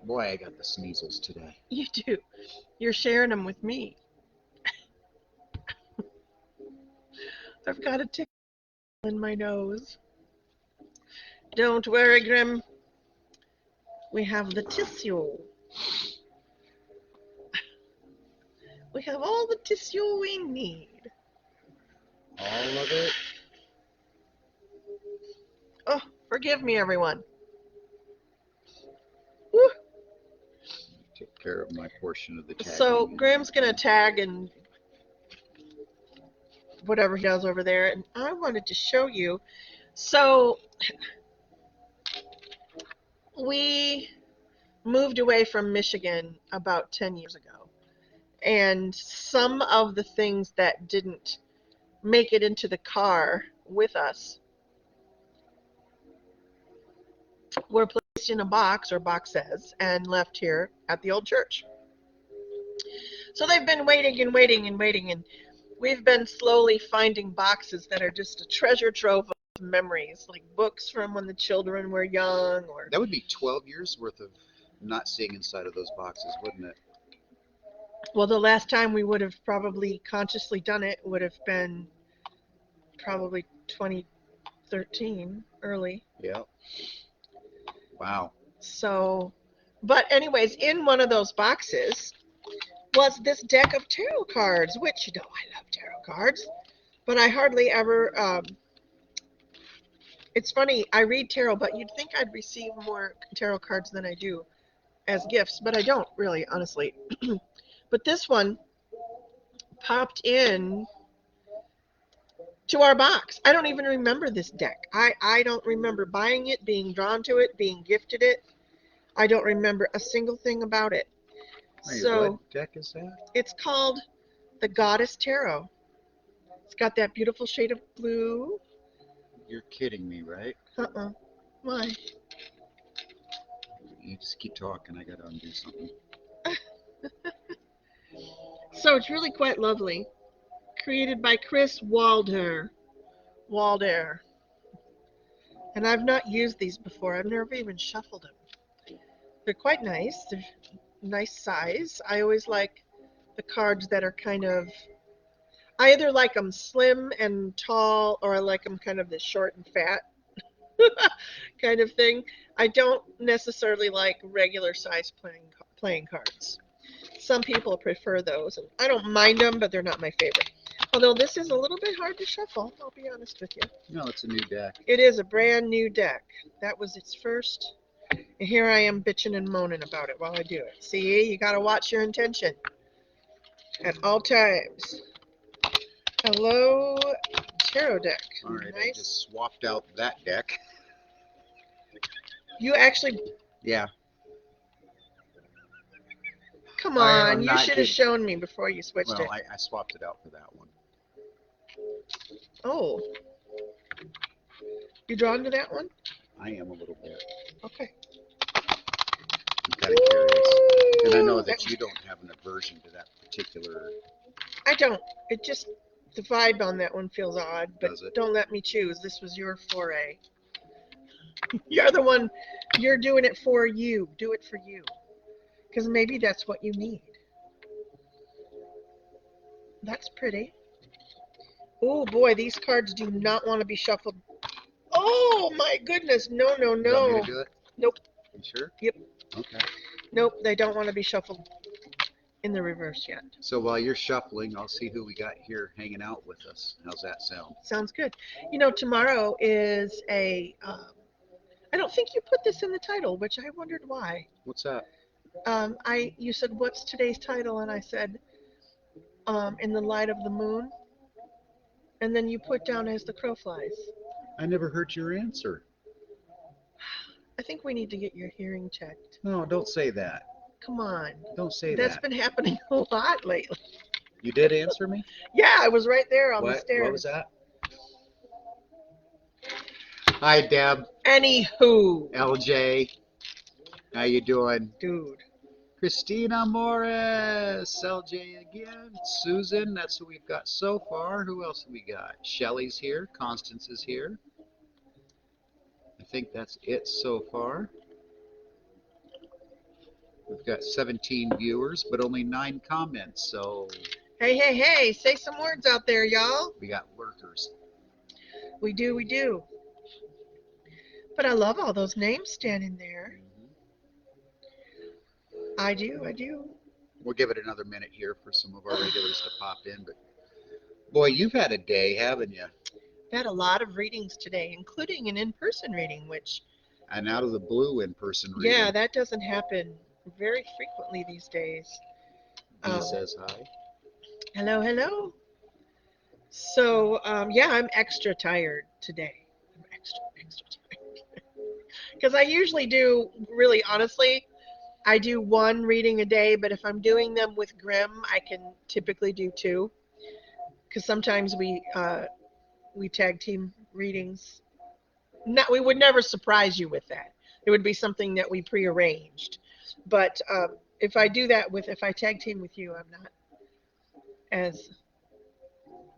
Boy, I got the sneezels today. You do. You're sharing them with me. I've got a tickle in my nose. Don't worry, Grymm. We have the tissue. We have all the tissue we need. All of it? Oh, forgive me, everyone. Woo. Take care of my portion of the tagging. So Graham's going to tag and whatever he does over there. And I wanted to show you. So we moved away from Michigan about 10 years ago. And some of the things that didn't make it into the car with us were placed in a box or boxes and left here at the old church. So they've been waiting and waiting and waiting, and we've been slowly finding boxes that are just a treasure trove of memories, like books from when the children were young. Or that would be 12 years worth of not seeing inside of those boxes, wouldn't it? Well, the last time we would have probably consciously done it would have been probably 2013, early. Yeah. Wow. So, but anyways, in one of those boxes was this deck of tarot cards, which, you know, I love tarot cards, but I hardly ever, it's funny, I read tarot, but you'd think I'd receive more tarot cards than I do as gifts, but I don't really, honestly. But this one popped in to our box. I don't even remember this deck. I don't remember buying it, being drawn to it, being gifted it. I don't remember a single thing about it. Hey, So what deck is that? it's called the Goddess Tarot. It's got that beautiful shade of blue. You're kidding me, right? Uh-uh. Why? You just keep talking. I gotta undo something. So it's really quite lovely. Created by Chris Walder. And I've not used these before. I've never even shuffled them. They're quite nice. They're nice size. I always like the cards that are kind of, I either like them slim and tall, or I like them kind of the short and fat kind of thing. I don't necessarily like regular size playing cards. Some people prefer those, and I don't mind them, but they're not my favorite. Although this is a little bit hard to shuffle, I'll be honest with you. No, it's a new deck. It is a brand new deck. That was its first. And here I am bitching and moaning about it while I do it. See, you got to watch your intention at all times. Hello, tarot deck. All right, nice. I just swapped out that deck. You actually... Yeah. Come on, you should have shown me before you switched it. Well, I swapped it out for that one. Oh. You drawn to that one? I am a little bit. Okay. I'm kind of curious. And I know that you don't have an aversion to that particular... I don't. It just, the vibe on that one feels odd, but Does it? don't let me choose. This was your foray. You're the one, you're doing it for you. Do it for you. Because maybe that's what you need. That's pretty. Oh boy, these cards do not want to be shuffled. Oh my goodness, no, no, no. You want me to do it? Nope. You sure? Yep. Okay. Nope, they don't want to be shuffled in the reverse yet. So while you're shuffling, I'll see who we got here hanging out with us. How's that sound? Sounds good. You know, tomorrow is a, I don't think you put this in the title, which I wondered why. What's that? You said, what's today's title? And I said, in the light of the moon. And then you put down as the crow flies. I never heard your answer. I think we need to get your hearing checked. No, don't say that. Come on. Don't say That's that. been happening a lot lately. You did answer me? Yeah, I was right there on the stairs. What was that? Hi, Deb. Anywho. LJ. How you doing? Dude. Christina Morris. LJ again. Susan. That's who we've got so far. Who else have we got? Shelly's here. Constance is here. I think that's it so far. We've got 17 viewers, but only 9 comments, so Hey, hey, hey, say some words out there, y'all. we got lurkers. We do, we do. But I love all those names standing there. Mhm. I do, I do. We'll give it another minute here for some of our regulars to pop in, but boy, you've had a day, haven't you? I've had a lot of readings today, including an in-person reading, which, And out of the blue in-person yeah, reading. that doesn't happen very frequently these days. Dee Um, says hi. hello, hello. So, yeah, I'm extra tired today. I'm extra tired. Because I usually do, really honestly, I do one reading a day, but if I'm doing them with Grymm, I can typically do two. Because sometimes we tag team readings. Not, we would never surprise you with that. It would be something that we prearranged. But if I do that if I tag team with you, I'm not as,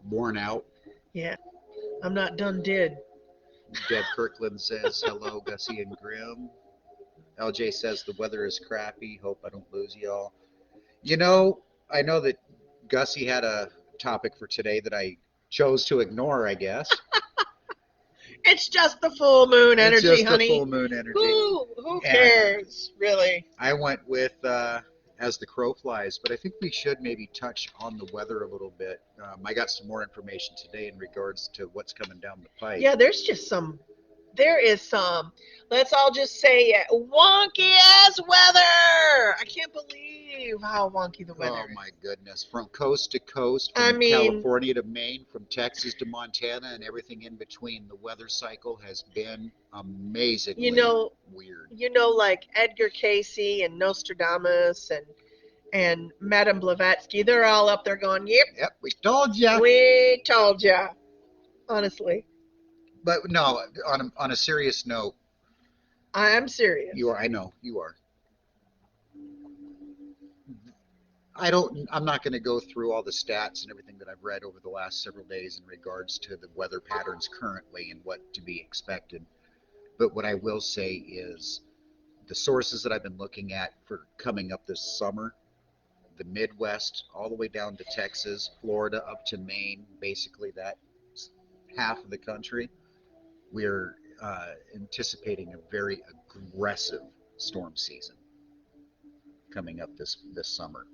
Worn out. yeah, I'm not done did. Deb Kirkland says hello, Gussy and Grymm. LJ says the weather is crappy. Hope I don't lose y'all. You know, I know that Gussie had a topic for today that I chose to ignore, I guess. It's just the full moon It's energy, just the honey. full moon energy. Who And cares, really? I went with as the crow flies, but I think we should maybe touch on the weather a little bit. I got some more information today in regards to what's coming down the pipe. Yeah, there is some, let's all just say it, wonky ass weather. I can't believe how wonky the Oh weather my is. goodness. From coast to coast, I from mean, California to Maine, from Texas to Montana, and everything in between, the weather cycle has been you amazingly know, weird. like Edgar Casey and Nostradamus and Madame Blavatsky, they're all up there going, "Yep, Yep, we told ya. we told ya." Honestly, But no, on a serious note, I'm you serious. are. I know you are. I don't. I'm not going to go through all the stats and everything that I've read over the last several days in regards to the weather patterns currently and what to be expected. But what I will say is the sources that I've been looking at for coming up this summer, the Midwest, all the way down to Texas, Florida, up to Maine, basically that half of the country, we're anticipating a very aggressive storm season coming up this summer.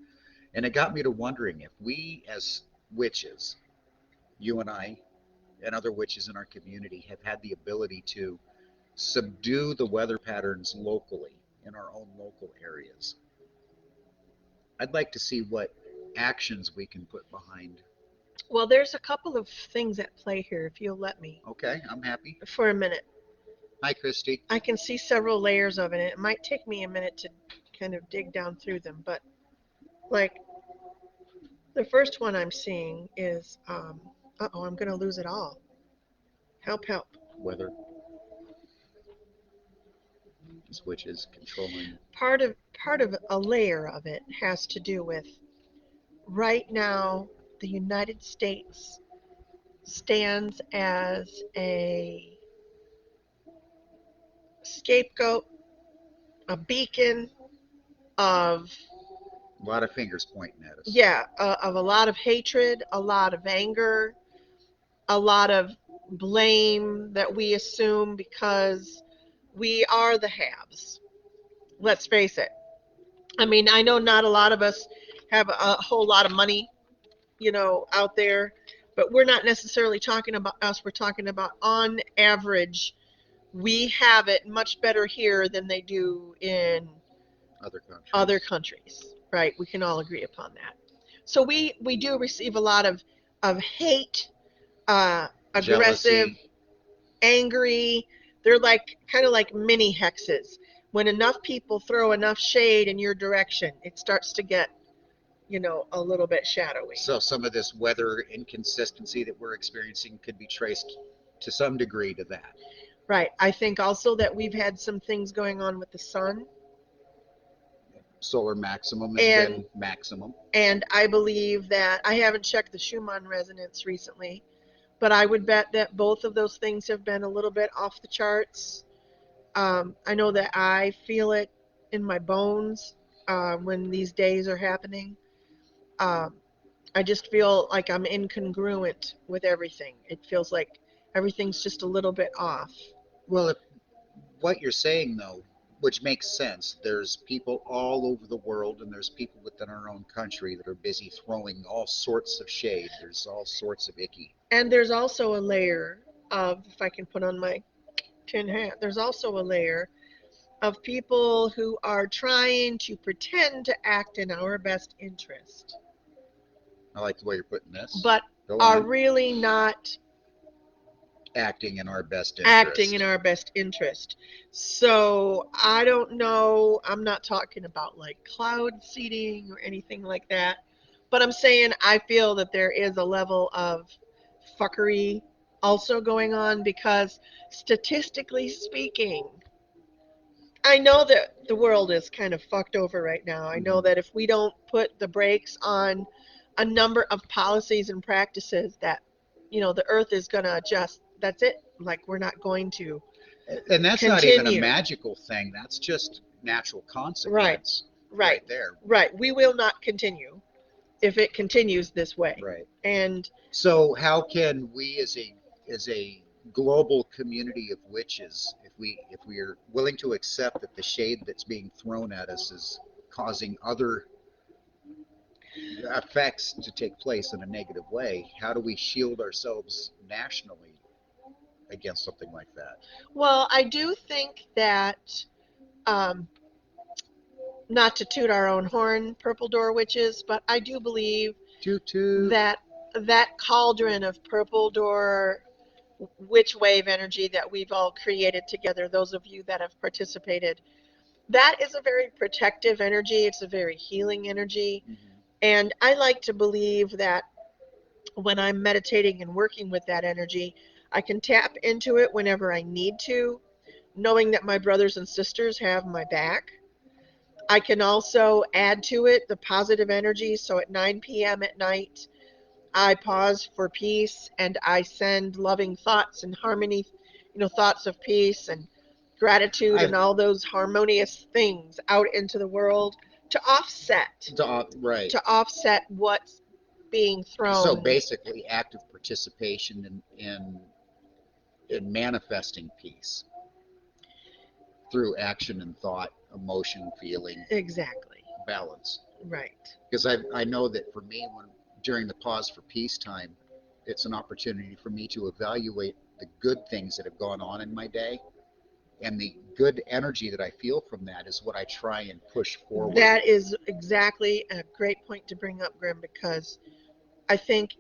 And it got me to wondering if we, as witches, you and I, and other witches in our community, have had the ability to subdue the weather patterns locally in our own local areas. I'd like to see what actions we can put behind. Well, there's a couple of things at play here, if you'll let me Okay, I'm happy. for a minute. Hi, Christy. I can see several layers of it. It might take me a minute to kind of dig down through them, but like the first one I'm seeing is, uh-oh, I'm going to lose it all. Help, help. Weather is witches controlling. Part of a layer of it has to do with right now the United States stands as a scapegoat, a beacon of, A lot of fingers pointing at us. yeah, of a lot of hatred, a lot of anger, a lot of blame that we assume because we are the haves. Let's face it. I mean, I know not a lot of us have a whole lot of money, out there, but we're not necessarily talking about us. We're talking about on average, we have it much better here than they do in Other countries. other countries, right? We can all agree upon that. So we do receive a lot of hate, aggressive, Jealousy. angry. They're like kind of like mini hexes. When enough people throw enough shade in your direction, it starts to get, a little bit shadowy. So some of this weather inconsistency that we're experiencing could be traced to some degree to that. Right. I think also that we've had some things going on with the sun, Solar maximum has and been maximum. and I believe that I haven't checked the Schumann resonance recently, but I would bet that both of those things have been a little bit off the charts. I know that I feel it in my bones. when these days are happening. Um, I just feel like I'm incongruent with everything. It feels like everything's just a little bit off. Well, if what you're saying, though, which makes sense, there's people all over the world, and there's people within our own country that are busy throwing all sorts of shade. There's all sorts of icky. And there's also a layer of, if I can put on my tin hat, there's also a layer of people who are trying to pretend to act in our best interest, I like the way you're putting this. but Go are on. really not Acting in our best acting in interest. our best interest. So I don't know. I'm not talking about like cloud seeding or anything like that. But I'm saying I feel that there is a level of fuckery also going on because statistically speaking, I know that the world is kind of fucked over right now. I know Mm-hmm. that if we don't put the brakes on a number of policies and practices that, the earth is going to adjust, that's it. Like, we're not going to And that's not even a continue. magical thing. That's just natural Right, consequence right, right there. right. We will not continue if it continues this way. Right. And So how can we as a global community of witches, if we are willing to accept that the shade that's being thrown at us is causing other effects to take place in a negative way, how do we shield ourselves nationally against something like that? well, I do think that, um, not to toot our own horn, Purple Door witches, but I do believe Toot toot. that that cauldron of Purple Door witch wave energy that we've all created together, those of you that have participated, that is a very protective energy. It's a very healing energy. Mm-hmm. And I like to believe that when I'm meditating and working with that energy, I can tap into it whenever I need to, knowing that my brothers and sisters have my back. I can also add to it the positive energy. So at 9 p.m. at night, I pause for peace and I send loving thoughts and harmony, thoughts of peace and gratitude I've and all those harmonious things out into the world to offset right. to offset what's being So thrown. basically, active participation in manifesting peace through action and thought, emotion, feeling, Exactly. balance. Right. Because I know that for me, when during the pause for peace time, it's an opportunity for me to evaluate the good things that have gone on in my day, and the good energy that I feel from that is what I try and push forward. That is exactly a great point to bring up, Grim, because I think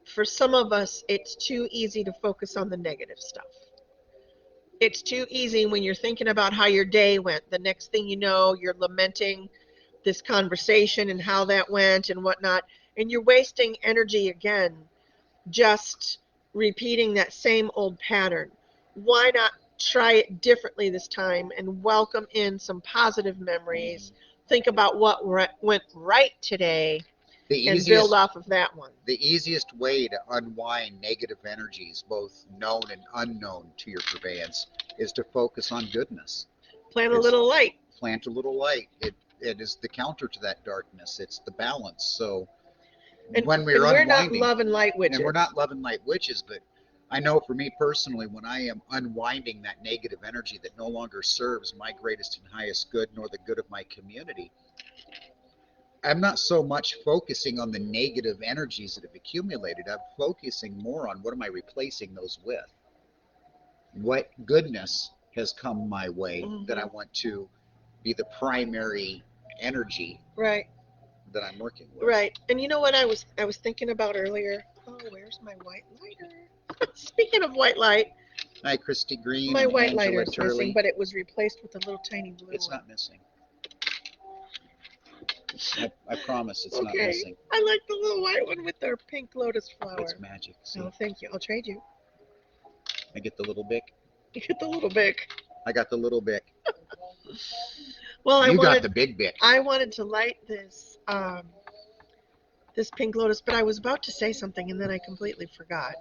for some of us, it's too easy to focus on the negative stuff. It's too easy when you're thinking about how your day went. The next thing you know, you're lamenting this conversation and how that went and whatnot. And you're wasting energy again, just repeating that same old pattern. Why not try it differently this time and welcome in some positive Mm-hmm. memories? Think about what went right today The and build easiest off of that one. the easiest way to unwind negative energies, both known and unknown to your purveyance, is to focus on goodness. Plant a Is little light. plant a little light. It is the counter to that darkness. It's the balance. So And, when we're and we're not unwinding, love and light and we're witches. not loving light witches, but I know for me personally, when I am unwinding that negative energy that no longer serves my greatest and highest good nor the good of my community, I'm not so much focusing on the negative energies that have accumulated. I'm focusing more on what am I replacing those with? What goodness has come my way that I Mm-hmm. want to be the primary energy Right, that I'm working with? right. And you know what I was thinking about earlier? Oh, where's my white lighter? Speaking of white light, Hi, Christy Green my and white Angela lighter's missing, Turley. but it was replaced with a little tiny blue It's one. not missing. I promise it's not Okay. missing. I like the little white one with their pink lotus It's flower. magic. Oh, See, thank you. I'll trade you. I get the little bic. You get the little bic. I got the little bic. Well, I You got wanted the big bic. I wanted to light this pink lotus, but I was about to say something and then I completely forgot.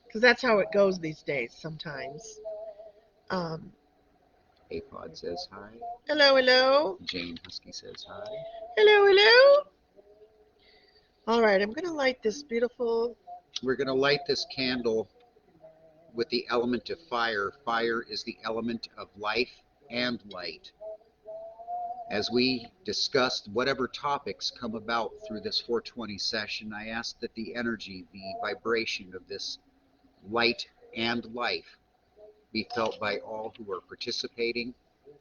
Because that's how it goes these days sometimes. Um, Apod says hi. Hello, hello. Jane Husky says hi. Hello, hello. All right, I'm going to light this beautiful. We're going to light this candle with the element of fire. Fire is the element of life and light. As we discussed whatever topics come about through this 420 session, I ask that the energy, the vibration of this light and life be felt by all who are participating,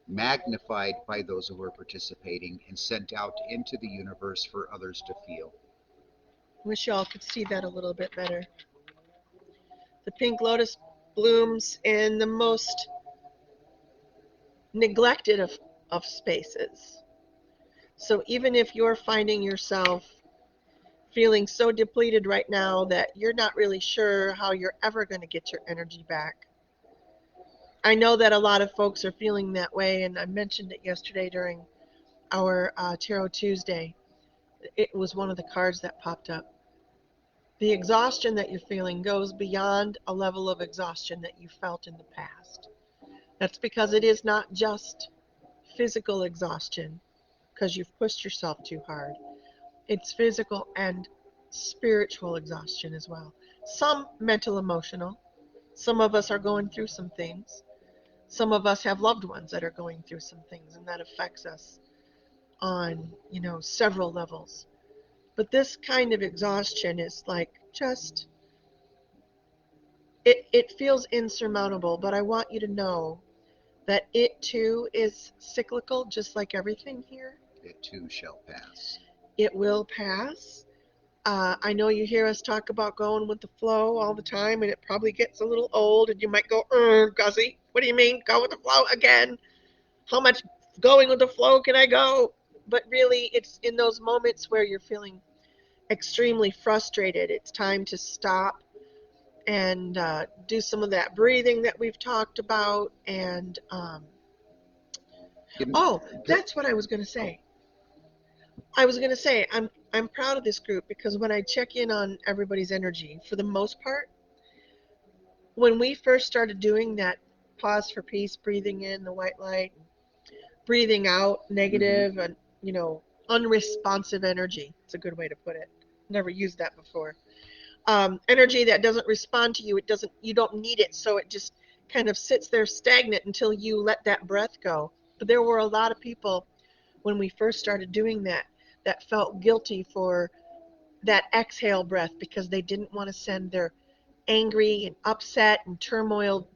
magnified by those who are participating, and sent out into the universe for others to feel. Wish y'all could see that a little bit better. The pink lotus blooms in the most neglected of spaces. So even if you're finding yourself feeling so depleted right now that you're not really sure how you're ever going to get your energy back, I know that a lot of folks are feeling that way, and I mentioned it yesterday during our Tarot Tuesday. It was one of the cards that popped up. The exhaustion that you're feeling goes beyond a level of exhaustion that you felt in the past. That's because it is not just physical exhaustion because you've pushed yourself too hard. It's physical and spiritual exhaustion as well. Some mental, emotional. Some of us are going through some things. Some of us have loved ones that are going through some things, and that affects us on, several levels. But this kind of exhaustion is like just, it feels insurmountable, but I want you to know that it too is cyclical, just like everything here. It too shall pass. It will pass. I know you hear us talk about going with the flow all the time, and it probably gets a little old, and you might go, Gussie, what do you mean, go with the flow again? How much going with the flow can I go? But really, it's in those moments where you're feeling extremely frustrated. It's time to stop and do some of that breathing that we've talked about. And that's what I was going to say. I'm proud of this group because when I check in on everybody's energy, for the most part, when we first started doing that pause for peace, breathing in the white light, breathing out negative and unresponsive energy. It's a good way to put it. Never used that before. Energy that doesn't respond to you, you don't need it, so it just kind of sits there stagnant until you let that breath go. But there were a lot of people when we first started doing that felt guilty for that exhale breath because they didn't want to send their angry and upset and turmoil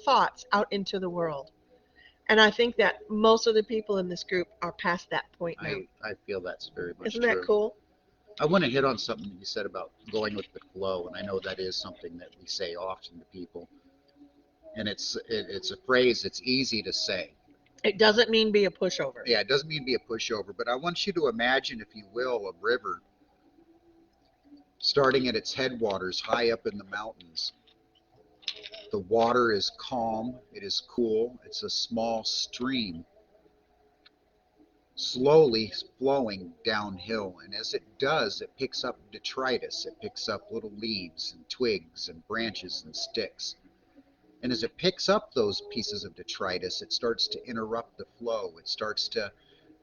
thoughts out into the world. And I think that most of the people in this group are past that point now. I feel that's very much Isn't true. that cool? I want to hit on something that you said about going with the flow, and I know that is something that we say often to people. And it's a phrase that's easy to say. It doesn't mean be a pushover. Yeah, it doesn't mean be a pushover, but I want you to imagine, if you will, a river starting at its headwaters high up in the mountains. The water is calm, it is cool, it's a small stream slowly flowing downhill, and as it does, it picks up detritus, it picks up little leaves and twigs and branches and sticks. And as it picks up those pieces of detritus, it starts to interrupt the flow. It starts to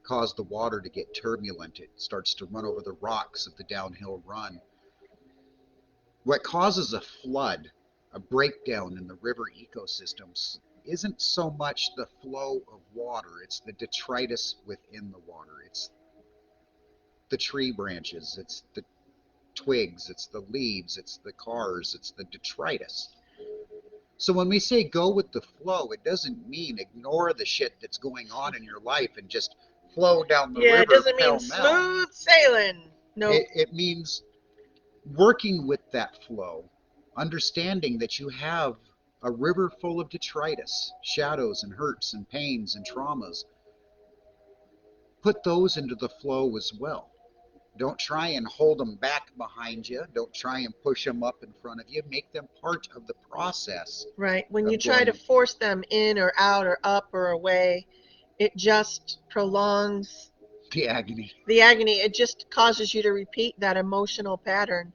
cause the water to get turbulent. It starts to run over the rocks of the downhill run. What causes a flood, a breakdown in the river ecosystems, isn't so much the flow of water, it's the detritus within the water. It's the tree branches, it's the twigs, it's the leaves, it's the cars, it's the detritus. So when we say go with the flow, it doesn't mean ignore the shit that's going on in your life and just flow down the river. It doesn't mean pell-mell. smooth sailing. No. It means working with that flow, understanding that you have a river full of detritus, shadows and hurts and pains and traumas. Put those into the flow as well. Don't try and hold them back behind you. Don't try and push them up in front of you. Make them part of the process. Right. When you try to force them in or out or up or away, it just prolongs the agony. The agony. It just causes you to repeat that emotional pattern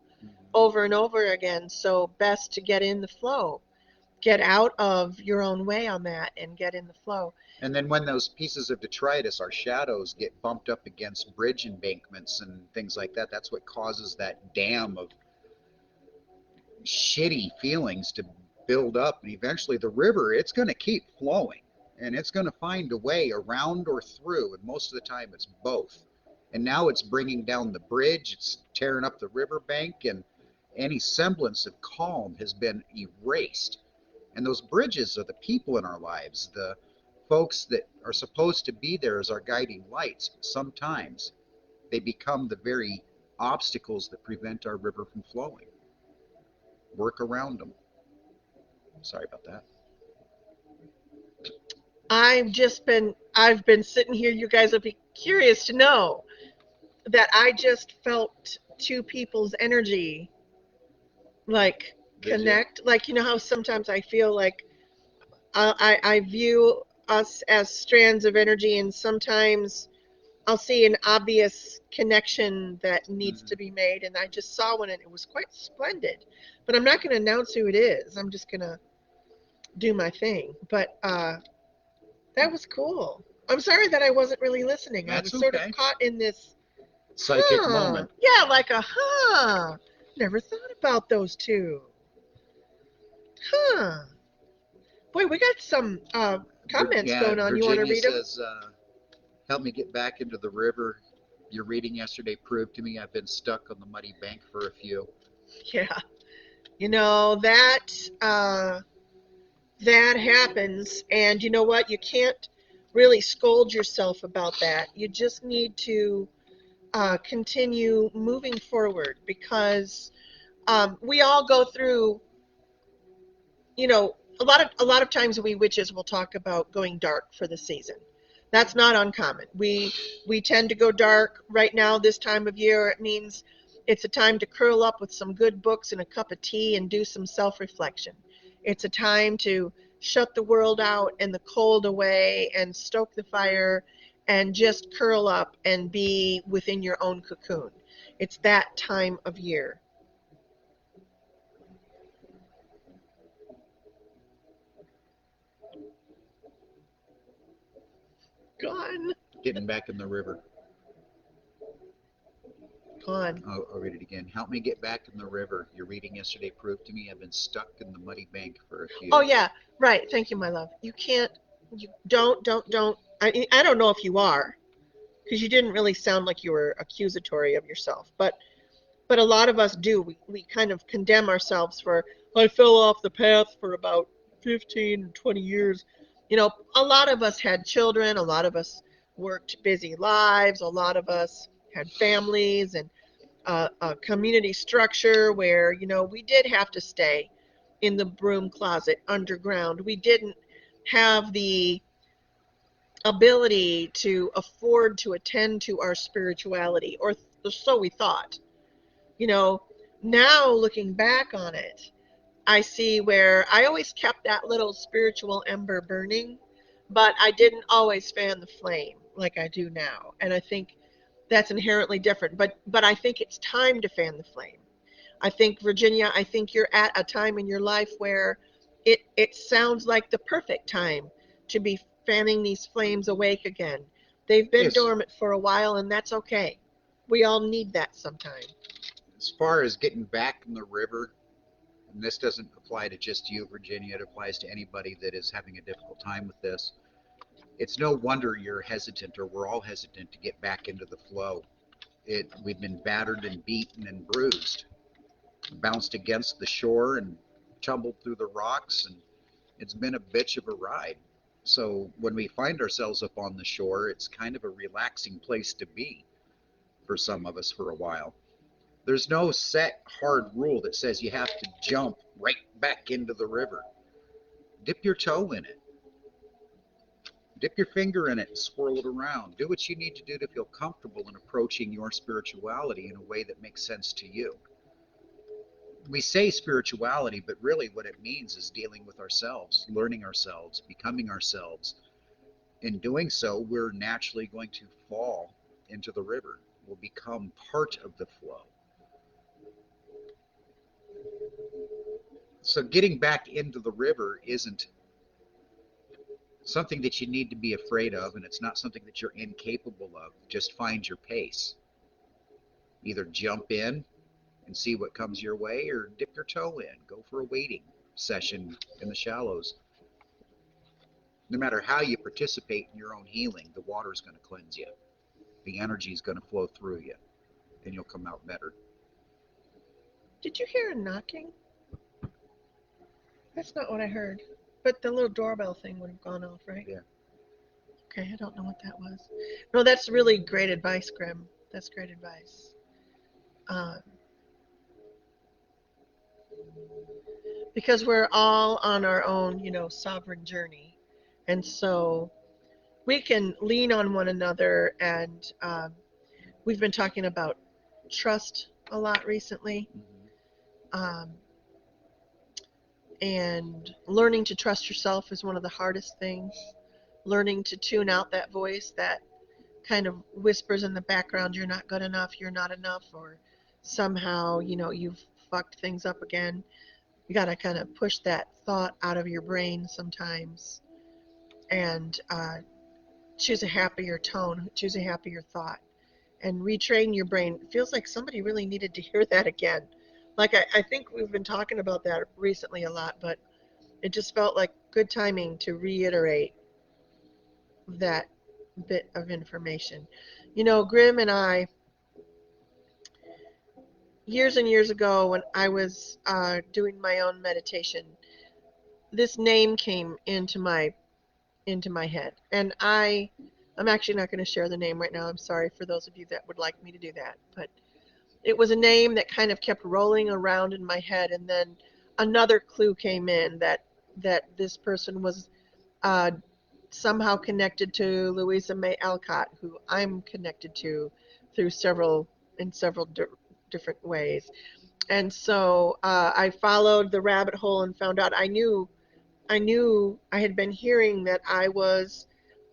over and over again. So best to get in the flow. get out of your own way on that and get in the flow. And then when those pieces of detritus, our shadows, get bumped up against bridge embankments and things like that, that's what causes that dam of shitty feelings to build up. And eventually the river, it's going to keep flowing and it's going to find a way around or through. And most of the time it's both. And now it's bringing down the bridge, it's tearing up the riverbank, and any semblance of calm has been erased. And those bridges are the people in our lives, the folks that are supposed to be there as our guiding lights. Sometimes they become the very obstacles that prevent our river from flowing. Work around them. Sorry about that. I've been sitting here, you guys will be curious to know that I just felt two people's energy like Did you? connect. Like, you know how sometimes I feel like I view us as strands of energy, and sometimes I'll see an obvious connection that needs Mm-hmm. to be made, and I just saw one and it was quite splendid. But I'm not going to announce who it is. I'm just going to do my thing. But that was cool. I'm sorry that I wasn't really listening. I That's was sort of okay. caught in this, Psychic moment. yeah, like a never thought about those two, huh. Boy, we got some comments Yeah, going on. You want to Virginia read them? says, help me get back into the river. Your reading yesterday proved to me I've been stuck on the muddy bank for a few. Yeah, you know uh, that happens, and you know what? You can't really scold yourself about that. You just need to continue moving forward because we all go through, you know, a lot of times we witches will talk about going dark for the season. That's not uncommon. We tend to go dark right now this time of year. It means it's a time to curl up with some good books and a cup of tea and do some self-reflection. It's a time to shut the world out and the cold away and stoke the fire and just curl up and be within your own cocoon. It's that time of year. Gone. Getting back in the river. Gone. I'll read it again. Help me get back in the river. Your reading yesterday proved to me I've been stuck in the muddy bank for a Oh few. yeah, right. Thank you, my love. You can't. You don't. I don't know if you are, because you didn't really sound like you were accusatory of yourself. But a lot of us do. We kind of condemn ourselves for, I fell off the path for about 15 or 20 years. You know, a lot of us had children. A lot of us worked busy lives. A lot of us had families and a community structure where, you know, we did have to stay in the broom closet underground. We didn't have the ability to afford to attend to our spirituality, or so we thought. You know, now looking back on it, I see where I always kept that little spiritual ember burning, but I didn't always fan the flame like I do now. And I think that's inherently different. But I think it's time to fan the flame. I think, Virginia, I think you're at a time in your life where it sounds like the perfect time to be fanning these flames awake again. They've been Yes, dormant for a while, and that's okay. We all need that sometime. as far as getting back in the river, and this doesn't apply to just you, Virginia, it applies to anybody that is having a difficult time with this. It's no wonder you're hesitant, or we're all hesitant to get back into the flow. We've been battered and beaten and bruised, bounced against the shore and tumbled through the rocks, and it's been a bitch of a ride. So when we find ourselves up on the shore, it's kind of a relaxing place to be for some of us for a while. There's no set hard rule that says you have to jump right back into the river. Dip your toe in it. Dip your finger in it and swirl it around. Do what you need to do to feel comfortable in approaching your spirituality in a way that makes sense to you. We say spirituality, but really what it means is dealing with ourselves, learning ourselves, becoming ourselves. In doing so, we're naturally going to fall into the river. We'll become part of the flow. So getting back into the river isn't something that you need to be afraid of, and it's not something that you're incapable of. Just find your pace. Either jump in and see what comes your way, or dip your toe in. Go for a wading session in the shallows. No matter how you participate in your own healing, the water is going to cleanse you. The energy is going to flow through you, and you'll come out better. Did you hear a knocking? That's not what I heard. But the little doorbell thing would have gone off, right? Yeah. Okay, I don't know what that was. No, that's really great advice, Grymm. That's great advice. Um, because we're all on our own, sovereign journey. And so we can lean on one another. And we've been talking about trust a lot recently. Mm-hmm. Um, and learning to trust yourself is one of the hardest things. Learning to tune out that voice that kind of whispers in the background, you're not good enough, you're not enough, or somehow, you've fucked things up again. You got to kind of push that thought out of your brain sometimes and choose a happier tone, choose a happier thought, and retrain your brain. It feels like somebody really needed to hear that again. Like, I think we've been talking about that recently a lot, but it just felt like good timing to reiterate that bit of information. Grymm and I, years and years ago, when I was doing my own meditation, this name came into my head, and I'm actually not going to share the name right now. I'm sorry for those of you that would like me to do that, but it was a name that kind of kept rolling around in my head, and then another clue came in that this person was uh, somehow connected to Louisa May Alcott, who I'm connected to through several different ways. And so I followed the rabbit hole and found out I knew I had been hearing that I was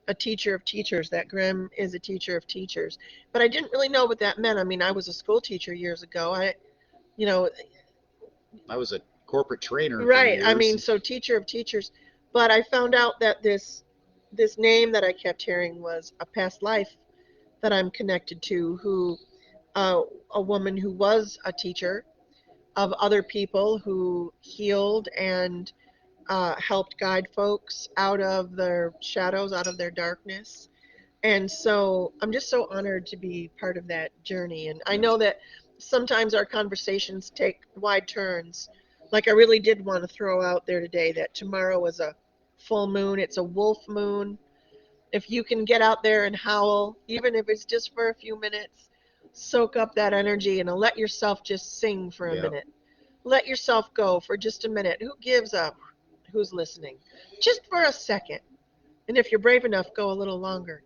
a teacher of teachers, that Grymm is a teacher of teachers. But I didn't really know what that meant. I mean, I was a school teacher years ago. You know, I was a corporate trainer for right. I years. mean, so teacher of teachers. But I found out that this name that I kept hearing was a past life that I'm connected to, who uh, a woman who was a teacher of other people, who healed and helped guide folks out of their shadows, out of their darkness. And so I'm just so honored to be part of that journey. And I Yeah. know that sometimes our conversations take wide turns. Like, I really did want to throw out there today that tomorrow is a full moon, it's a wolf moon. If you can get out there and howl, even if it's just for a few minutes, soak up that energy and let yourself just sing for a Yeah. minute. Let yourself go for just a minute. Who gives up? Who's listening? Just for a second. And if you're brave enough, go a little longer.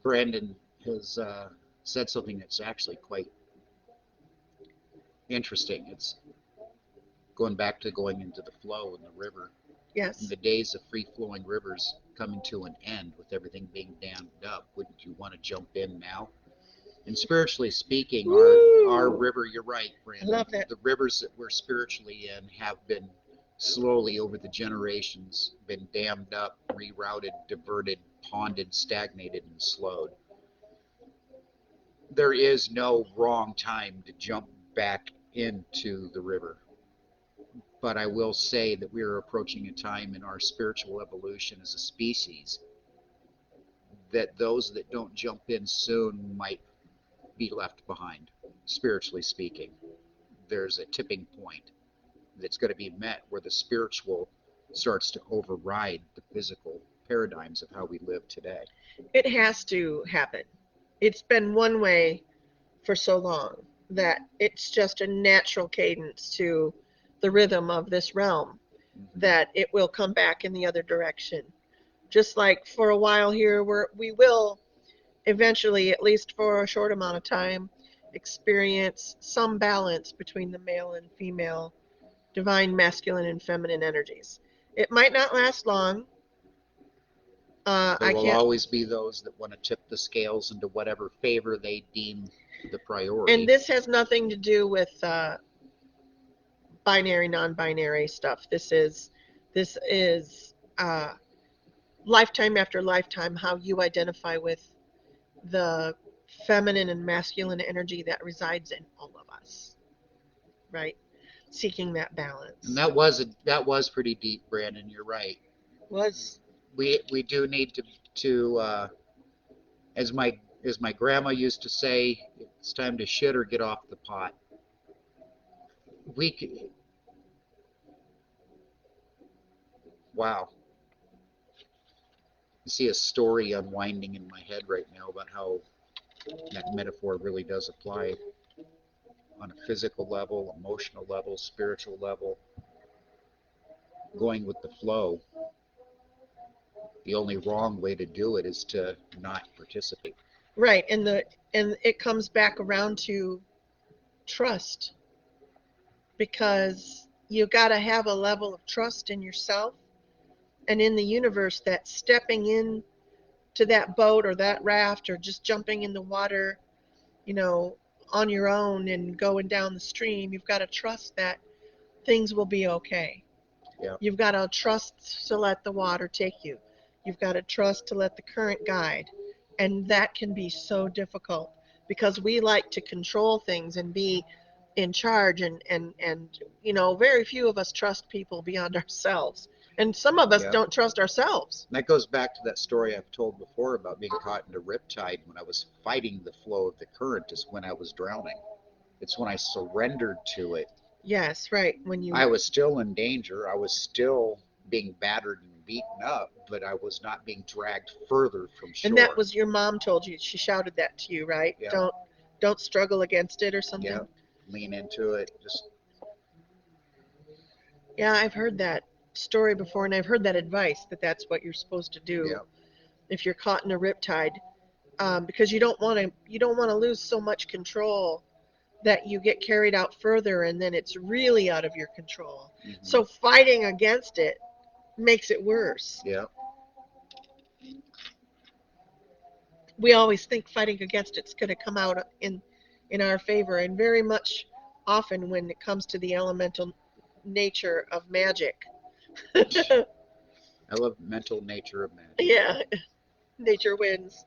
Brandon has said something that's actually quite interesting. It's going back to going into the flow in the river. In Yes. the days of free flowing rivers coming to an end with everything being dammed up, wouldn't you want to jump in now? And spiritually speaking, our Woo! river, you're right, I Brandon, love that. the rivers that we're spiritually in have been slowly over the generations been dammed up, rerouted, diverted, ponded, stagnated, and slowed. There is no wrong time to jump back into the river. But I will say that we are approaching a time in our spiritual evolution as a species that those that don't jump in soon might be left behind, spiritually speaking. There's a tipping point that's going to be met where the spiritual starts to override the physical paradigms of how we live today. It has to happen. It's been one way for so long that it's just a natural cadence to the rhythm of this realm Mm-hmm. that it will come back in the other direction. Just like for a while here, we will eventually, at least for a short amount of time, experience some balance between the male and female, divine masculine and feminine energies. It might not last long. There I will can't. always be those that want to tip the scales into whatever favor they deem the And priority. this has nothing to do with binary, non-binary stuff. This is lifetime after lifetime how you identify with the feminine and masculine energy that resides in all of us, right? Seeking that And balance. that was pretty deep, Brandon. You're right. Was We do need to as my grandma used to say, it's time to shit or get off the pot. We wow. I see a story unwinding in my head right now about how that metaphor really does apply on a physical level, emotional level, spiritual level, going with the flow. The only wrong way to do it is to not participate. right, and it comes back around to trust because you got to have a level of trust in yourself and in the universe that stepping in to that boat or that raft or just jumping in the water, you know, on your own and going down the stream, you've got to trust that things will be okay. Yeah, You've got to trust to let the water take you. You've got to trust to let the current guide. And that can be so difficult because we like to control things and be in charge and very few of us trust people beyond ourselves. And some of us yeah. don't trust ourselves. And that goes back to that story I've told before about being caught in a riptide when I was fighting the flow of the current is when I was drowning. It's when I surrendered to it. Yes, right. When you I was still in danger. I was still being battered and beaten up, but I was not being dragged further from And that shore. was your mom told you. She shouted that to you, right? Yeah, Don't struggle against it or yeah. something. Lean into it. Just Yeah, I've heard that story before, and I've heard that advice that that's what you're supposed to do yeah, if you're caught in a riptide, because you don't want to lose so much control that you get carried out further, and then it's really out of your control. hmm So fighting against it makes it worse. yeah. We always think fighting against it's going to come out in our favor, and very much often when it comes to the elemental nature of magic. I love mental nature of magic. Yeah, nature wins.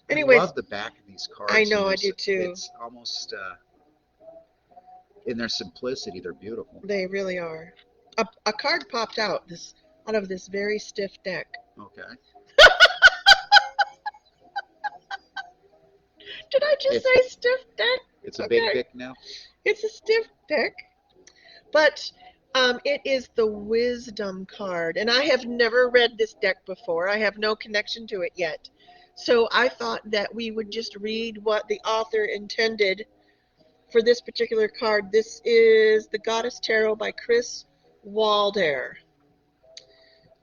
I Anyways, love the back of these I cards. know I do too. It's almost in their simplicity, they're beautiful. They really are. A card popped out of this very stiff deck. Okay, Did I just it say stiff deck? it's a big Okay, dick now. it's a stiff deck, but it is the Wisdom card, and I have never read this deck before. I have no connection to it yet, so I thought that we would just read what the author intended for this particular card. This is the Goddess Tarot by Chris Waldherr.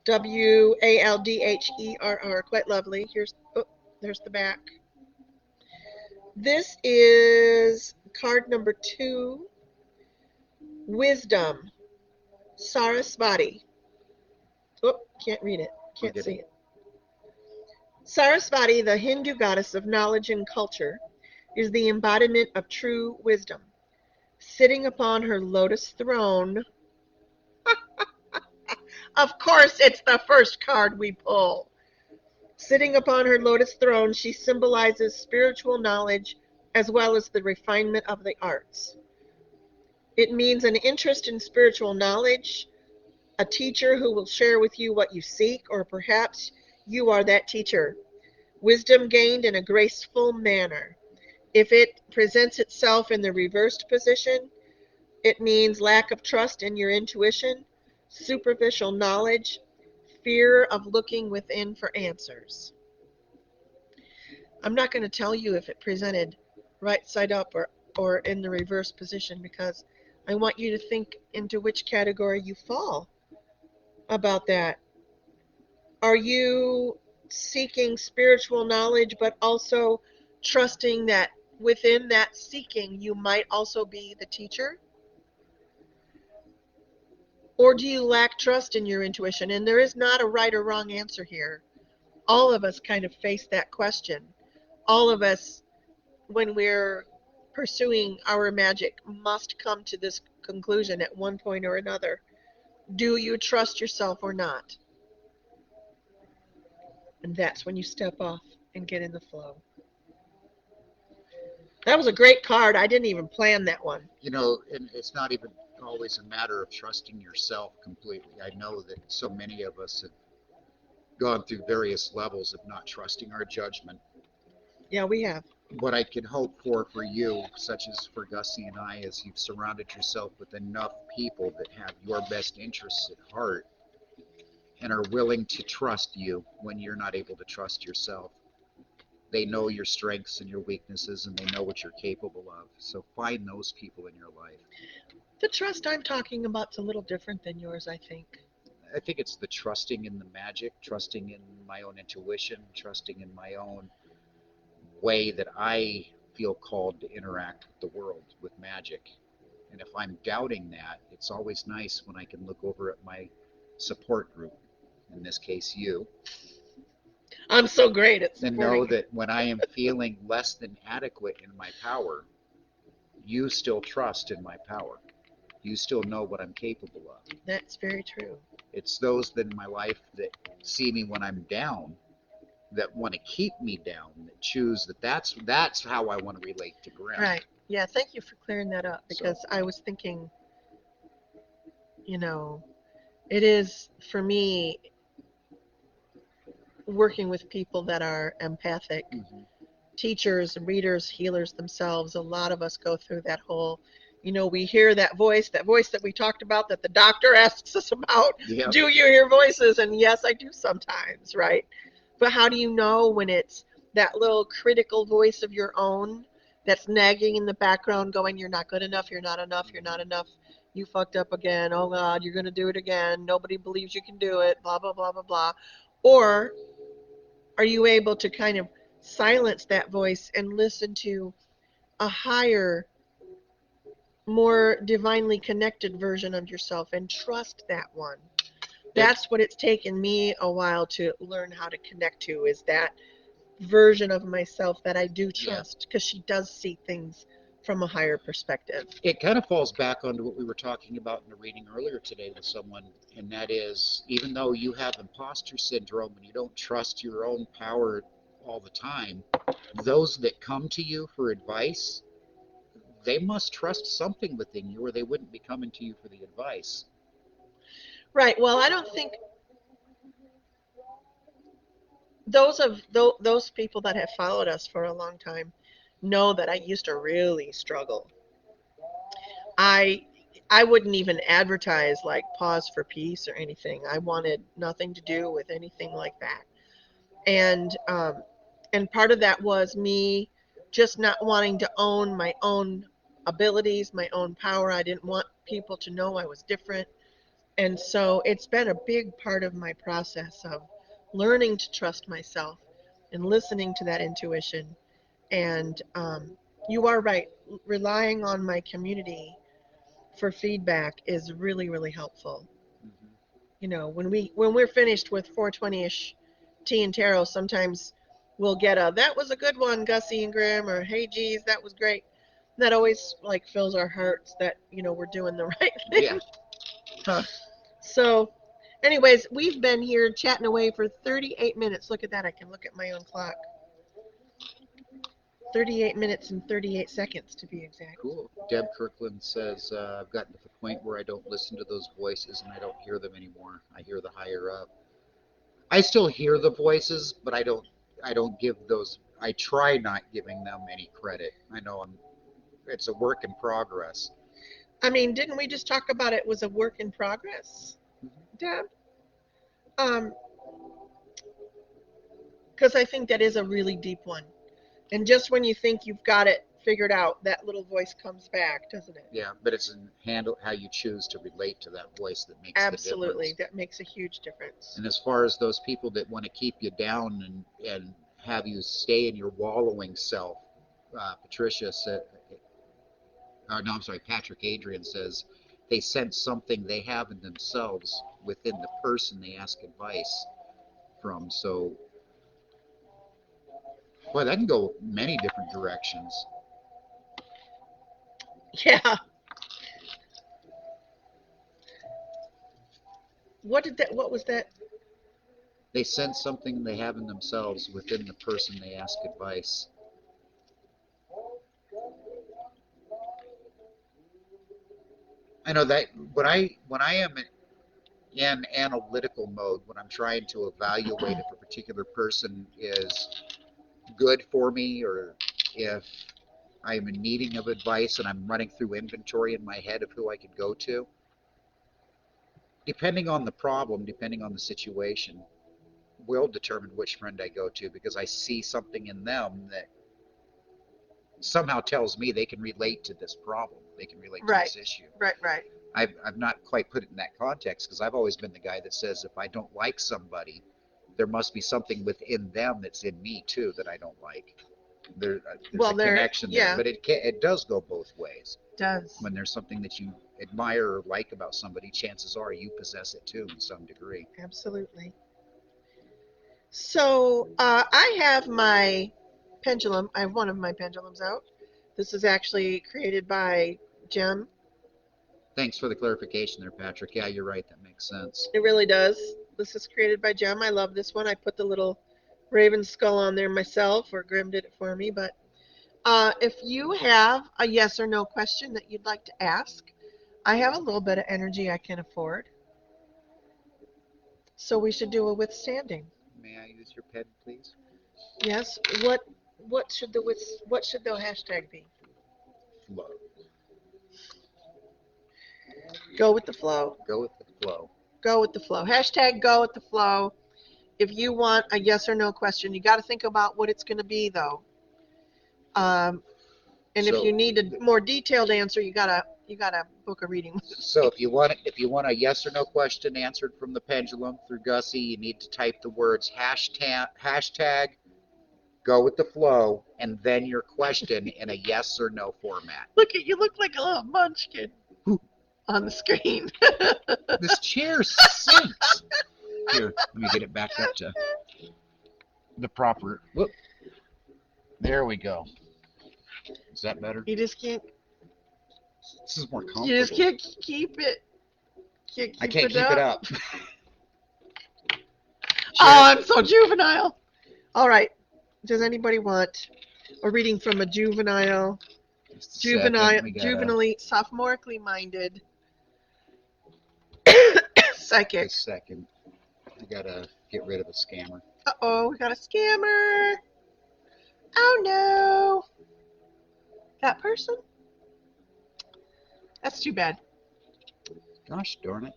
Waldherr. Quite lovely. There's the back. This is card number 2, Wisdom, Sarasvati. Oh, can't read it. I'll Can't get see it. it. Sarasvati, the Hindu goddess of knowledge and culture, is the embodiment of true wisdom. Sitting upon her lotus throne, of course, it's the first card we pull. Sitting upon her lotus throne, she symbolizes spiritual knowledge as well as the refinement of the arts. It means an interest in spiritual knowledge, a teacher who will share with you what you seek, or perhaps you are that teacher. Wisdom gained in a graceful manner. If it presents itself in the reversed position, it means lack of trust in your intuition, superficial knowledge, fear of looking within for answers. I'm not going to tell you if it presented right side up or in the reverse position because I want you to think into which category you fall about that. Are you seeking spiritual knowledge but also trusting that within that seeking you might also be the teacher? Or do you lack trust in your intuition? And there is not a right or wrong answer here. All of us kind of face that question. All of us, when we're pursuing our magic, must come to this conclusion at one point or another. Do you trust yourself or not? And that's when you step off and get in the flow. That was a great card. I didn't even plan that one. And it's not even always a matter of trusting yourself completely. I know that so many of us have gone through various levels of not trusting our judgment. Yeah, we have. What I can hope for you, such as for Gussie and I, is you've surrounded yourself with enough people that have your best interests at heart and are willing to trust you when you're not able to trust yourself. They know your strengths and your weaknesses, and they know what you're capable of. So find those people in your life. The trust I'm talking about is a little different than yours, I think. I think it's the trusting in the magic, trusting in my own intuition, trusting in my own way that I feel called to interact with the world with magic. And if I'm doubting that, it's always nice when I can look over at my support group, in this case you, I'm so great at and know supporting. that when I am feeling less than adequate in my power, you still trust in my power. You still know what I'm capable of. That's very true. It's those in my life that see me when I'm down, that want to keep me down, that choose that's how I want to relate to Grymm. Right. Yeah, thank you for clearing that up So because I was thinking, you know, it is for me working with people that are empathic, mhm. teachers, readers, healers themselves. A lot of us go through that whole, we hear that voice that we talked about that the doctor asks us about. Yep. Do you hear voices? And yes, I do sometimes, right? But how do you know when it's that little critical voice of your own that's nagging in the background going, you're not good enough, you're not enough, you're not enough, you fucked up again, oh God, you're going to do it again, nobody believes you can do it, blah, blah, blah, blah, blah. Or are you able to kind of silence that voice and listen to a higher, more divinely connected version of yourself and trust that one? It, That's what it's taken me a while to learn how to connect to, is that version of myself that I do yeah. trust because she does see things from a higher perspective. It kind of falls back onto what we were talking about in a reading earlier today with someone, and that is, even though you have imposter syndrome and you don't trust your own power all the time, those that come to you for advice, they must trust something within you or they wouldn't be coming to you for the advice. Right. Well, I don't think those people that have followed us for a long time know that I used to really struggle. I I wouldn't even advertise like pause for peace or anything. I wanted nothing to do with anything like that. And and part of that was me just not wanting to own my own abilities, my own power. I didn't want people to know I was different. And so it's been a big part of my process of learning to trust myself and listening to that intuition. And you are right, relying on my community for feedback is really, really helpful. Mm-hmm. When we're finished with 420-ish tea and tarot, sometimes we'll get a that was a good one, Gussy and Grymm, or hey geez, that was great. That always like fills our hearts that we're doing the right Yeah. thing. So, anyways, we've been here chatting away for 38 minutes. Look at that. I can look at my own clock. 38 minutes and 38 seconds to be exact. Cool. Deb Kirkland says, I've gotten to the point where I don't listen to those voices and I don't hear them anymore. I hear the higher up. I still hear the voices, but I don't give those. I try not giving them any credit. I know it's a work in progress. I mean, didn't we just talk about it was a work in progress, Mm-hmm. Deb? Um, because I think that is a really deep one. And just when you think you've got it figured out, that little voice comes back, doesn't it? Yeah, but it's in handle how you choose to relate to that voice that makes the Absolutely. difference. That makes a huge difference. And as far as those people that want to keep you down and have you stay in your wallowing self, Patricia said, no, I'm sorry, Patrick Adrian says they sense something they have in themselves within the person they ask advice from. So, boy, that can go many different directions. Yeah. What was that? They sense something they have in themselves within the person they ask advice. I know that when I am in analytical mode, when I'm trying to evaluate if a particular person is good for me, or if I'm in needing of advice and I'm running through inventory in my head of who I could go to, depending on the problem, depending on the situation, will determine which friend I go to, because I see something in them that somehow tells me they can relate to this problem. They can relate to Right, this issue. right. I've not quite put it in that context because I've always been the guy that says if I don't like somebody, there must be something within them that's in me too that I don't like. There's Well, a connection there, yeah, but it does go both ways. does. When there's something that you admire or like about somebody, chances are you possess it too in some degree. Absolutely. So I have my pendulum. I have one of my pendulums out. This is actually created by Jem. Thanks for the clarification there, Patrick. Yeah, you're right. That makes sense. It really does. This is created by Jem. I love this one. I put the little raven skull on there myself, or Grymm did it for me. But if you have a yes or no question that you'd like to ask, I have a little bit of energy I can afford. So we should do a withstanding. May I use your pen, please? Yes. What should the hashtag be? Flow. Go with the flow. Go with the flow. Go with the flow. Hashtag go with the flow. If you want a yes or no question, you got to think about what it's going to be, though. Um, and if So you need a more detailed answer, you gotta book a reading with So me. if you want a yes or no question answered from the pendulum through Gussy, you need to type the words hashtag go with the flow and then your question in a yes or no format. Look at you, look like a little munchkin on the screen. This chair sinks. Here, let me get it back up to the proper. Whoop. There we go. Is that better? You just can't. This is more comfortable. You just can't keep it. I can't keep it up. Oh, I'm so juvenile. All right. Does anybody want a reading from a juvenile, juvenile, sophomorically minded psychic? Just a second. I gotta get rid of a scammer. Uh-oh, we got a scammer. Oh no. That person? That's too bad. Gosh darn it.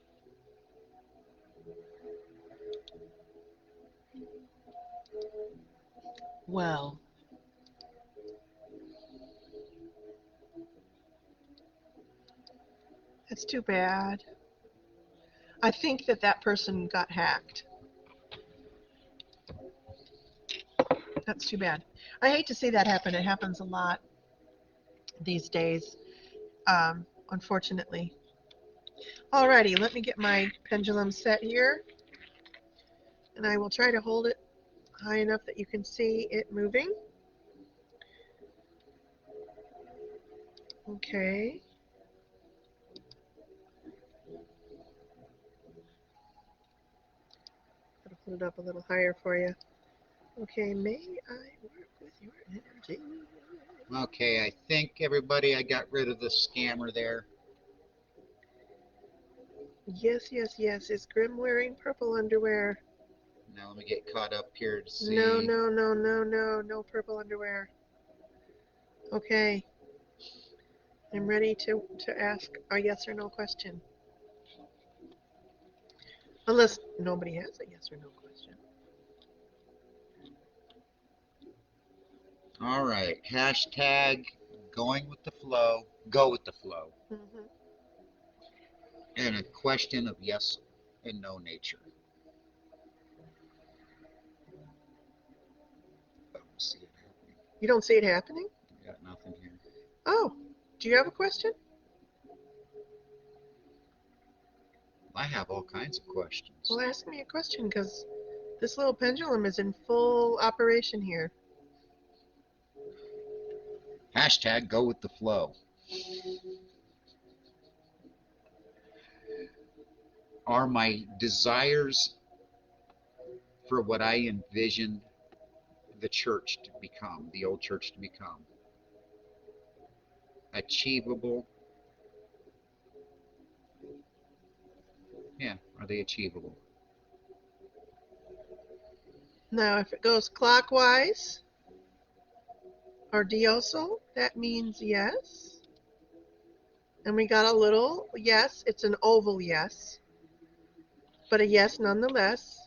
Well, that's too bad. I think that person got hacked. That's too bad. I hate to see that happen. It happens a lot these days, unfortunately. Alrighty, let me get my pendulum set here, and I will try to hold it high enough that you can see it moving. Okay. I'll put it up a little higher for you. Okay, may I work with your energy? Okay, I think everybody, I got rid of the scammer there. Yes, yes, yes. Is Grymm wearing purple underwear? Now let me get caught up here to see. No, no, no, no, no. No purple underwear. Okay. I'm ready to ask a yes or no question. Unless nobody has a yes or no question. All right, hashtag going with the flow, go with the flow, Mm-hmm. and a question of yes and no nature. I don't see it happening. You don't see it happening? I got nothing here. Oh, do you have a question? I have all kinds of questions. Well, ask me a question because this little pendulum is in full operation here. Hashtag go with the flow. are my desires for what I envisioned the church to become, the old church to become, achievable? Yeah, are they achievable? Now, if it goes clockwise or dioso, that means yes. And we got a little yes. It's an oval yes, but a yes nonetheless.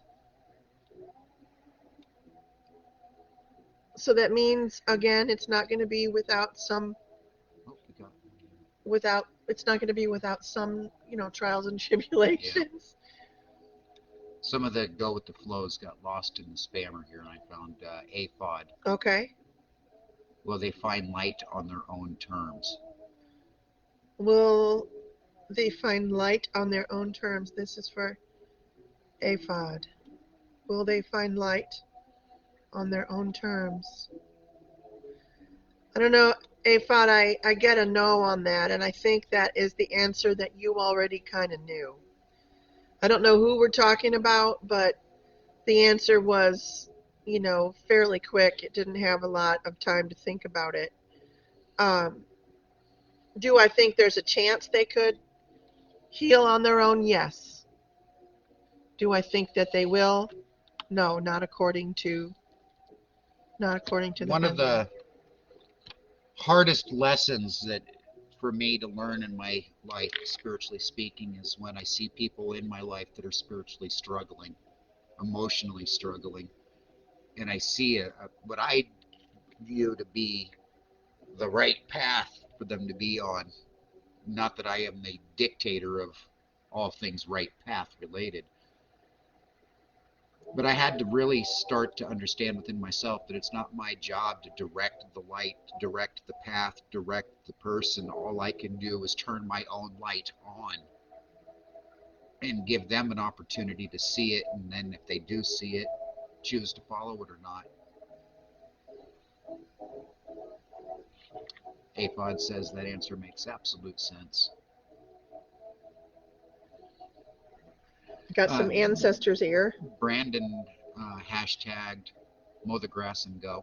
So that means, again, it's not going to be without some, Oh, we got it's not going to be without some, trials and yeah. tribulations. Some of the go with the flows got lost in the spammer here, and I found aphod. Okay. Will they find light on their own terms? Will they find light on their own terms? This is for aphod. Will they find light on their own terms? I don't know, aphod, I get a no on that, and I think that is the answer that you already kind of knew. I don't know who we're talking about, but the answer was, fairly quick. It didn't have a lot of time to think about it. Um, do I think there's a chance they could heal on their own? Yes. Do I think that they will? No, not according to the One of pendulum. the hardest lessons that for me to learn in my life, spiritually speaking, is when I see people in my life that are spiritually struggling, emotionally struggling, and I see what I view to be the right path for them to be on. Not that I am the dictator of all things right path related, but I had to really start to understand within myself that it's not my job to direct the light, direct the path, direct the person. All I can do is turn my own light on and give them an opportunity to see it, and then if they do see it, choose to follow it or not. Apod says that answer makes absolute sense. Got Uh, some ancestors here. Brandon hashtagged mow the grass and go.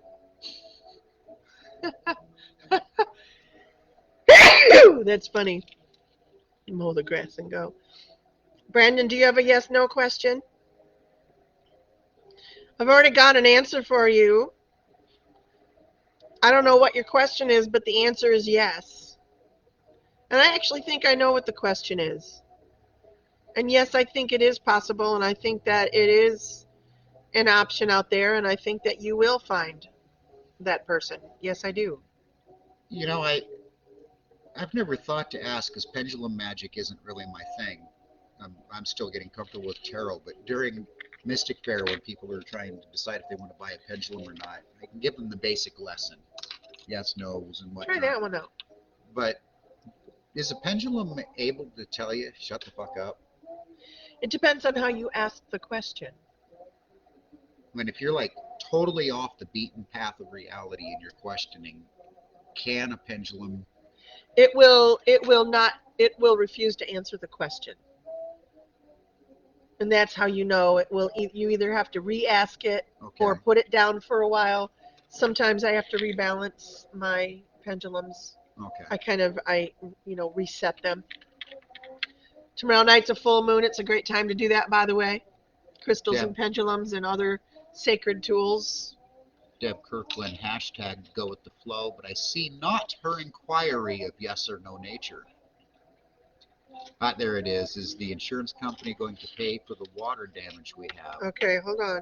That's funny. Mow the grass and go. Brandon, do you have a yes no question? I've already got an answer for you. I don't know what your question is, but the answer is yes. And I actually think I know what the question is. And yes, I think it is possible, and I think that it is an option out there, and I think that you will find that person. Yes, I do. You know, I've never thought to ask because pendulum magic isn't really my thing. I'm still getting comfortable with tarot, but during Mystic Fair, when people are trying to decide if they want to buy a pendulum or not, I can give them the basic lesson, yes, no's, and Try whatnot. that one out. But is a pendulum able to tell you, shut the fuck up? It depends on how you ask the question. I mean, if you're like totally off the beaten path of reality and you're questioning, can a pendulum? It will refuse to answer the question. And that's how you know it will. You either have to re-ask it or Okay, put it down for a while. Sometimes I have to rebalance my pendulums. okay, I reset them. Tomorrow night's a full moon. It's a great time to do that, by the way. Crystals and Deb. pendulums and other sacred tools. Deb Kirkland hashtag go with the flow, but I see not her inquiry of yes or no nature. Ah, there it is. Is the insurance company going to pay for the water damage we have? Okay, hold on.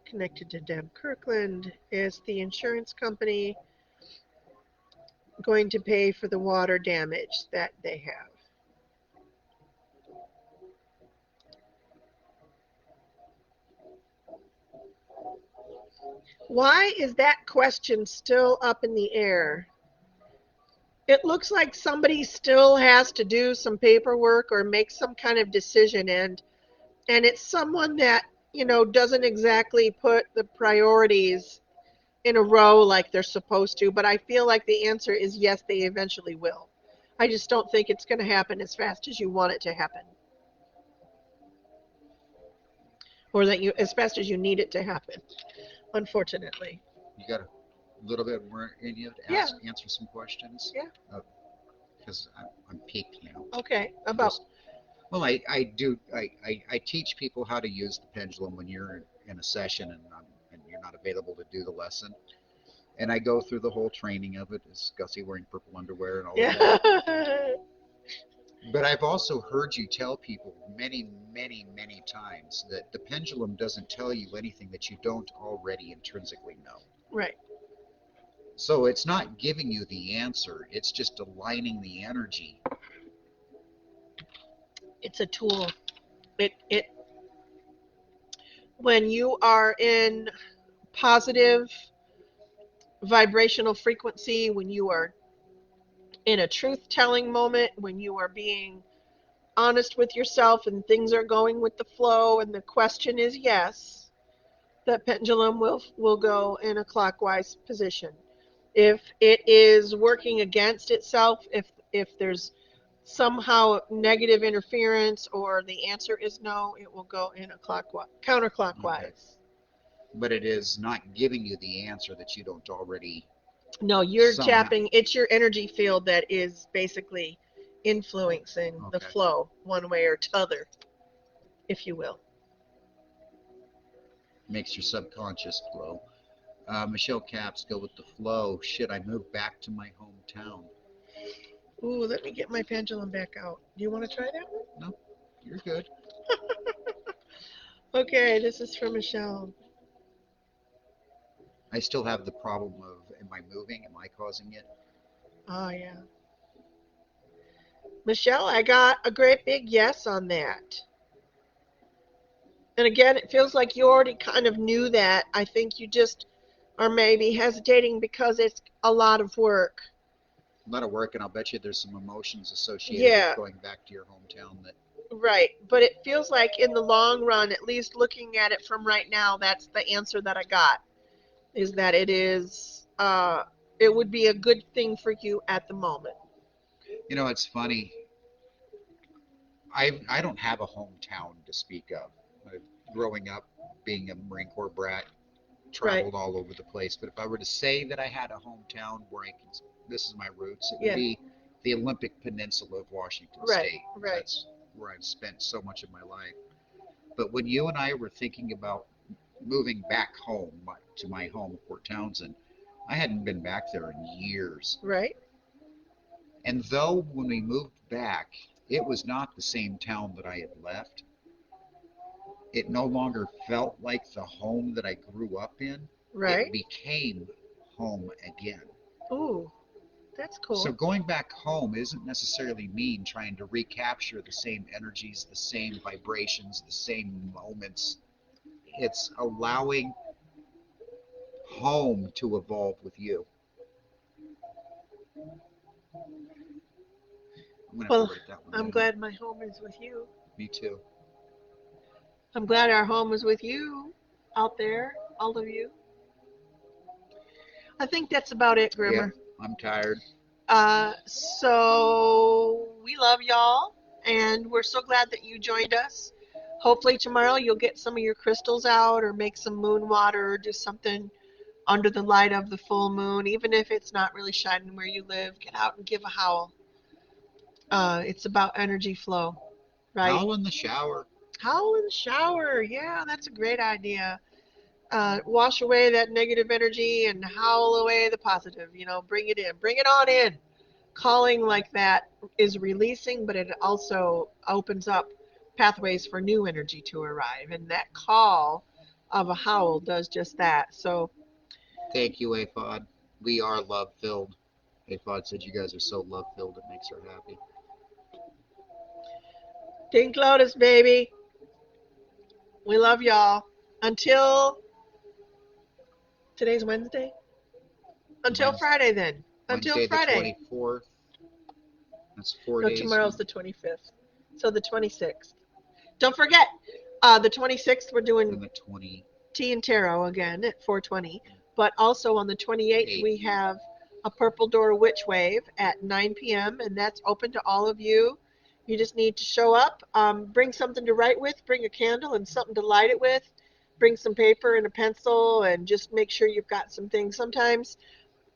Connected to Deb Kirkland. Is the insurance company going to pay for the water damage that they have? Why is that question still up in the air? It looks like somebody still has to do some paperwork or make some kind of decision, and it's someone that, doesn't exactly put the priorities in a row like they're supposed to, but I feel like the answer is yes, they eventually will. I just don't think it's going to happen as fast as you want it to happen, or that you as fast as you need it to happen. Unfortunately. You got a little bit more in you to Yeah. answer some questions? Yeah. Because I'm peaked now. Okay. About. Just well, I teach people how to use the pendulum when you're in a session and you're not available to do the lesson. And I go through the whole training of it. Is Gussie wearing purple underwear and all of that? Yeah. But I've also heard you tell people many, many, many times that the pendulum doesn't tell you anything that you don't already intrinsically know. Right. So it's not giving you the answer, it's just aligning the energy. It's a tool. It when you are in positive vibrational frequency, when you are in a truth telling moment, when you are being honest with yourself and things are going with the flow and the question is yes, that pendulum will go in a clockwise position. If it is working against itself, if there's somehow negative interference or the answer is no, it will go in a Okay. counterclockwise. But it is not giving you the answer that you don't already No, you're somehow. tapping, it's your energy field that is basically influencing the Okay. flow one way or t'other, if you will. Makes your subconscious flow. Michelle Caps, go with the flow. Should I move back to my hometown? Ooh, let me get my pendulum back out. Do you want to try that one? No, you're good. Okay, this is for Michelle. I still have the problem of, am I moving? Am I causing it? Oh, yeah. Michelle, I got a great big yes on that. And again, it feels like you already kind of knew that. I think you just are maybe hesitating because it's a lot of work. A lot of work, and I'll bet you there's some emotions associated with Yeah, going back to your hometown that, right. But it feels like in the long run, at least looking at it from right now, that's the answer that I got, is that it would be a good thing for you at the moment. it's funny. I don't have a hometown to speak of. Growing up, being a Marine Corps brat, Right. traveled all over the place. But if I were to say that I had a hometown where this is my roots, it would Yeah. be the Olympic Peninsula of Washington Right. State, because Right. that's where I've spent so much of my life. But when you and I were thinking about moving back home to my home, Port Townsend, I hadn't been back there in years. Right. And though when we moved back, it was not the same town that I had left, it no longer felt like the home that I grew up in. It Right. became home again. Ooh, that's So cool. going back home isn't necessarily mean trying to recapture the same energies, the same vibrations, the same moments. It's allowing home to evolve with you. I'm gonna have to Well, write that one I'm down. glad my home is with you. Me too. I'm glad our home is with you out there, all of you. I think that's about it, Yep, Grimmer. I'm tired. So we love y'all, and we're so glad that you joined us. Hopefully tomorrow you'll get some of your crystals out, or make some moon water, or do something under the light of the full moon. Even if it's not really shining where you live, get out and give a howl. It's about energy flow, right? Howl in the shower. Howl in the shower. Yeah, that's a great idea. Wash away that negative energy and howl away the positive. Bring it in. Bring it on in. Calling like that is releasing, but it also opens up pathways for new energy to arrive. And that call of a howl does just that. So, Thank you, Aphod. We are love filled. Aphod said you guys are so love filled it makes her happy. Pink Lotus, baby. We love y'all. Until today's Wednesday? Until Wednesday, Friday, then. Until Wednesday the Friday. 24th. That's 4 days Tomorrow's from the 25th. So the 26th. Don't forget, the 26th, we're doing then the 28th. tea and tarot again at 4:20. But also on the 28th, we have a Purple Door Witch Wave at 9 p.m., and that's open to all of you. You just need to show up, bring something to write with, bring a candle and something to light it with, bring some paper and a pencil, and just make sure you've got some things.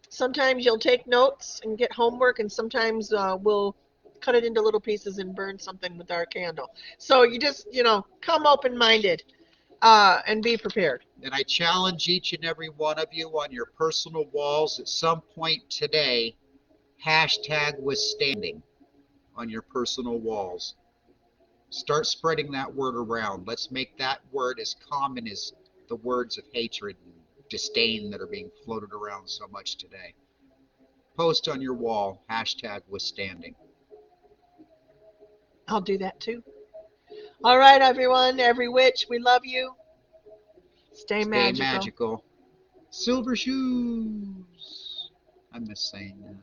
Sometimes you'll take notes and get homework, and sometimes we'll cut it into little pieces and burn something with our candle. So you just, come open-minded and be prepared. And I challenge each and every one of you on your personal walls at some point today, hashtag withstanding on your personal walls. Start spreading that word around. Let's make that word as common as the words of hatred and disdain that are being floated around so much today. Post on your wall, hashtag withstanding. I'll do that too. All right, everyone, every witch, we love you. Stay Stay magical. magical. Silver shoes. I miss saying that.